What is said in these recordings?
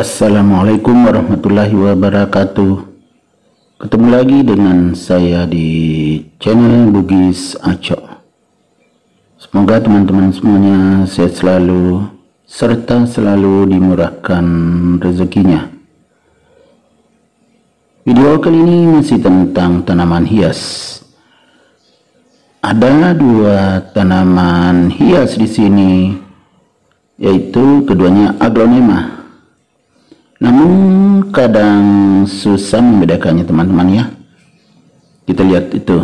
Assalamualaikum warahmatullahi wabarakatuh. Ketemu lagi dengan saya di channel Bugis Acok. Semoga teman-teman semuanya sehat selalu serta selalu dimurahkan rezekinya. Video kali ini masih tentang tanaman hias. Ada dua tanaman hias di sini, yaitu keduanya aglonema. Namun kadang susah membedakannya teman-teman ya. Kita lihat itu.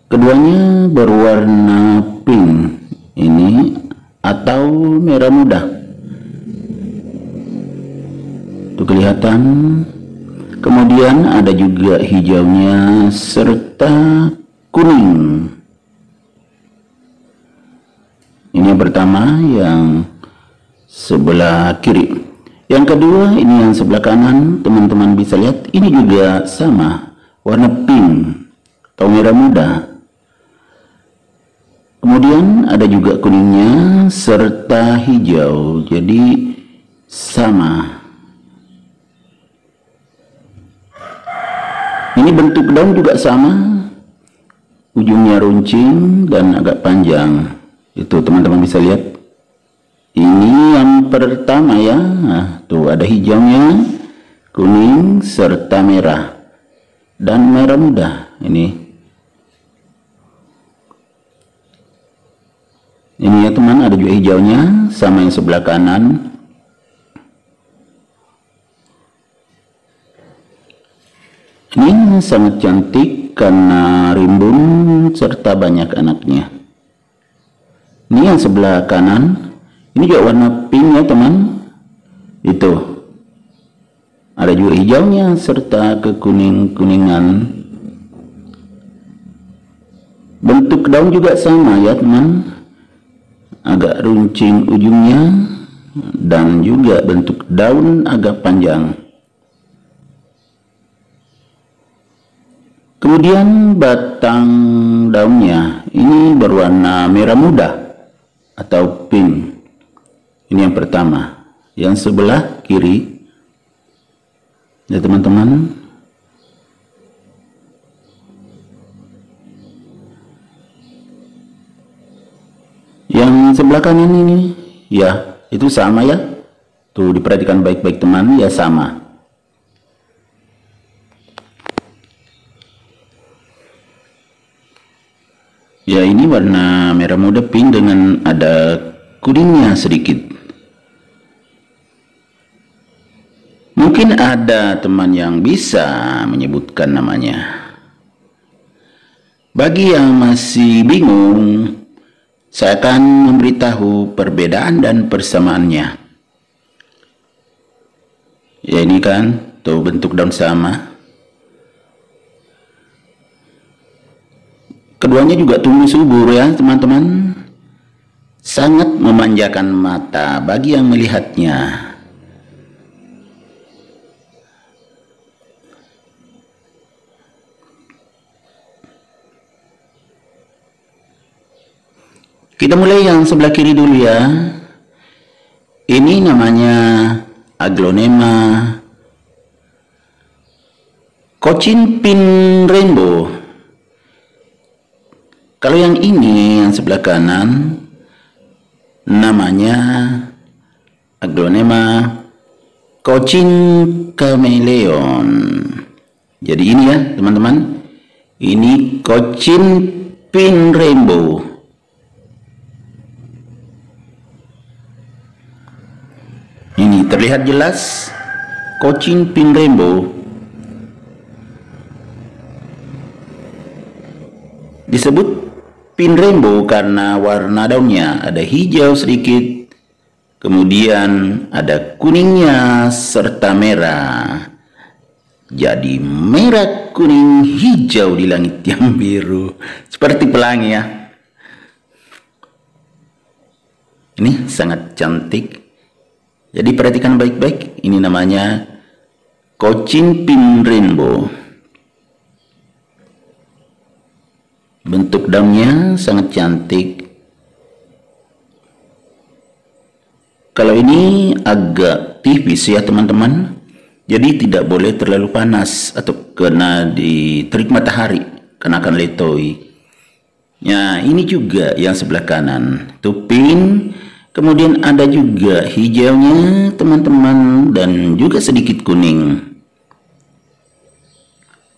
Keduanya berwarna pink ini atau merah muda. Itu kelihatan. Kemudian ada juga hijaunya serta kuning. Ini yang pertama, yang sebelah kiri. Yang kedua, ini yang sebelah kanan, teman-teman bisa lihat, ini juga sama, warna pink atau merah muda. Kemudian ada juga kuningnya serta hijau, jadi sama. Ini bentuk daun juga sama, ujungnya runcing dan agak panjang. Itu teman-teman bisa lihat. Ini yang pertama ya. Nah, tuh ada hijaunya, kuning serta merah dan merah muda. Ini ya teman, ada juga hijaunya sama yang sebelah kanan. Ini sangat cantik karena rimbun serta banyak anaknya. Ini yang sebelah kanan. Ini juga warna pink ya teman. Itu. Ada juga hijaunya serta kekuning-kuningan. Bentuk daun juga sama ya teman. Agak runcing ujungnya. Dan juga bentuk daun agak panjang. Kemudian batang daunnya ini berwarna merah muda atau pink. Ini yang pertama, yang sebelah kiri ya teman-teman. Yang sebelah kanan ini ya itu sama ya, tuh diperhatikan baik-baik teman, ya sama. Ya ini warna merah muda pink dengan ada kuningnya sedikit. Mungkin ada teman yang bisa menyebutkan namanya. Bagi yang masih bingung, saya akan memberitahu perbedaan dan persamaannya. Ya ini kan, tuh bentuk daun sama. Keduanya juga tumbuh subur ya teman-teman. Sangat memanjakan mata bagi yang melihatnya. Kita mulai yang sebelah kiri dulu ya. Ini namanya aglonema Cochin Pink Rainbow. Kalau yang ini yang sebelah kanan namanya aglonema Cochin Chameleon. Jadi ini ya teman-teman, ini Cochin Pink Rainbow. Ini terlihat jelas Cochin Pink Rainbow. Disebut Pink Rainbow karena warna daunnya ada hijau sedikit, kemudian ada kuningnya serta merah. Jadi merah, kuning, hijau di langit yang biru, seperti pelangi ya. Ini sangat cantik. Jadi perhatikan baik-baik, ini namanya Cochin Pink Rainbow. Bentuk daunnya sangat cantik. Kalau ini agak tipis ya teman-teman. Jadi tidak boleh terlalu panas atau kena di terik matahari, karena akan letoi. Ya, ini juga yang sebelah kanan, itu pink. Kemudian ada juga hijaunya teman-teman, dan juga sedikit kuning.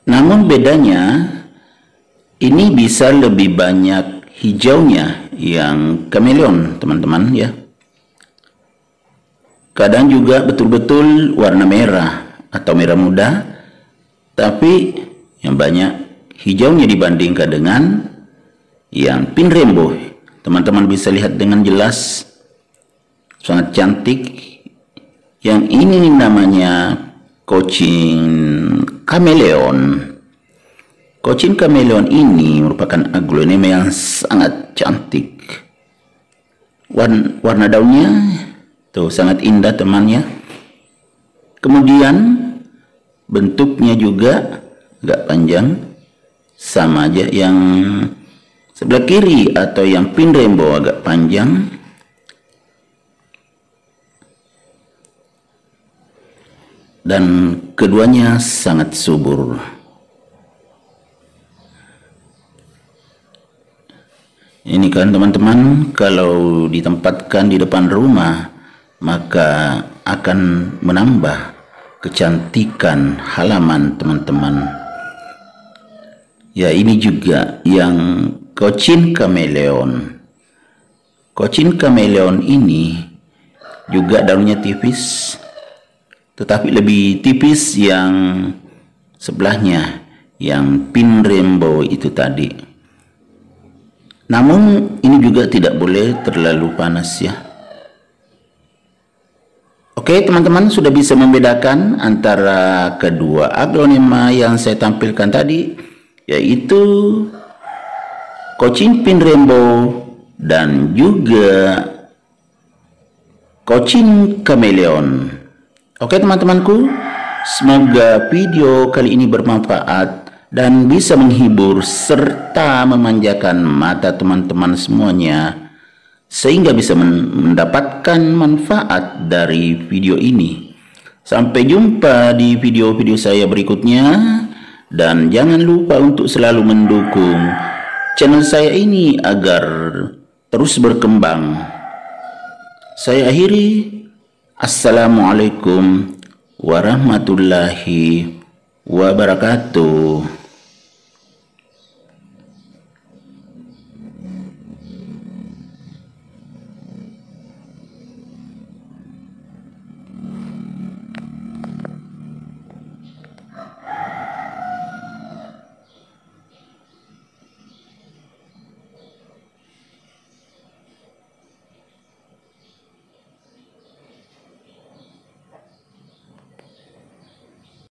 Namun bedanya, ini bisa lebih banyak hijaunya yang kameleon teman-teman ya. Kadang juga betul-betul warna merah atau merah muda, tapi yang banyak hijaunya dibandingkan dengan yang pink rainbow. Teman-teman bisa lihat dengan jelas, sangat cantik. Yang ini namanya Cochin Chameleon. Cochin Chameleon ini merupakan aglonema yang sangat cantik. Warna daunnya tuh sangat indah temannya. Kemudian bentuknya juga agak panjang, sama aja yang sebelah kiri atau yang pink rainbow agak panjang. Dan keduanya sangat subur. Ini kan teman-teman, kalau ditempatkan di depan rumah, maka akan menambah kecantikan halaman teman-teman. Ya, ini juga yang Cochin Chameleon. Cochin Chameleon ini juga daunnya tipis, tetapi lebih tipis yang sebelahnya, yang pink rainbow itu tadi. Namun ini juga tidak boleh terlalu panas ya. Oke teman-teman, sudah bisa membedakan antara kedua aglonema yang saya tampilkan tadi, yaitu Cochin pink rainbow dan juga Cochin Chameleon. Oke teman-temanku, semoga video kali ini bermanfaat dan bisa menghibur serta memanjakan mata teman-teman semuanya, sehingga bisa mendapatkan manfaat dari video ini. Sampai jumpa di video-video saya berikutnya, dan jangan lupa untuk selalu mendukung channel saya ini agar terus berkembang. Saya akhiri. Assalamualaikum warahmatullahi wabarakatuh.